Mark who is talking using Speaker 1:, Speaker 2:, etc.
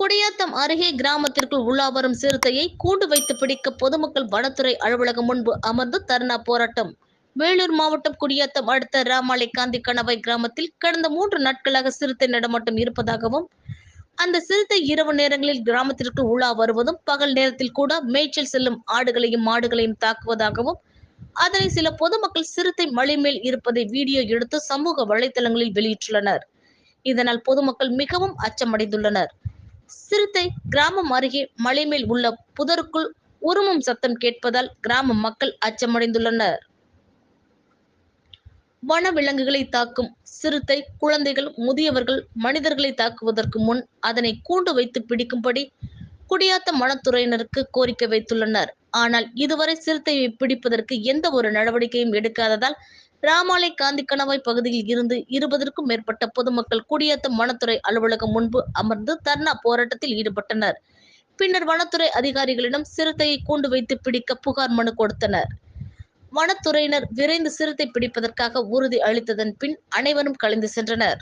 Speaker 1: குடியாத்தம் அருகே கிராமத்திற்குள் உலா வரும் சிறுத்தையை கூண்டு வைத்து பிடிக்க பொதுமக்கள் வனத்துறை அலுவலகம் முன்பு அமர்ந்து தர்ணா போராட்டம். வேலூர் மாவட்டம் குடியாத்தம் அடுத்த ராமாலை காந்தி கணவாய் கிராமத்தில் கடந்த 3 நாட்களாக சிறுத்தை நடமாட்டம் இருப்பதாகவும், அந்த சிறுத்தை இரவு நேரங்களில் கிராமத்திற்குள் உலா வருவதும், பகல் நேரத்தில் கூட மேய்ச்சல் செல்லும் ஆடுகளையும் மாடுகளையும் தாக்குவதாகவும், அதனை சில பொதுமக்கள் சிறுத்தை மலை மேல் இருப்பதை வீடியோ எடுத்து சமூக வலைதளங்களில் வெளியிட்டுள்ளனர். இதனால் பொதுமக்கள் மிகவும் அச்சமடைந்துள்ளனர். சிறுத்தை கிராமம் அருகே மலை மேல் உள்ள புதருக்குள் உருமும் சத்தம் கேட்பதால் கிராம மக்கள் அச்சமடைந்துள்ளனர். வன விலங்குகளை தாக்கும் சிறுத்தை குழந்தைகள், முதியவர்கள், மனிதர்களை தாக்குவதற்கு முன் அதனை கூண்டு வைத்து பிடிக்கும்படி குடியாத்தம் வனத்துறையினருக்கு கோரிக்கை வைத்துள்ளனர். ஆனால் இதுவரை சிறுத்தையை பிடிப்பதற்கு எந்த ஒரு நடவடிக்கையும் எடுக்காததால் ராமாலை காந்தி கணவாய் பகுதியில் இருந்து 20க்கும் மேற்பட்ட பொதுமக்கள் குடியாத்தம் வனத்துறை அலுவலகம் முன்பு அமர்ந்து தர்ணா போராட்டத்தில் ஈடுபட்டனர். பின்னர் வனத்துறை அதிகாரிகளிடம் சிறுத்தையை கூண்டு வைத்து பிடிக்க புகார் மனு கொடுத்தனர். வனத்துறையினர் விரைந்து சிறுத்தை பிடிப்பதற்காக உறுதி அளித்ததன் பின் அனைவரும் கலைந்து சென்றனர்.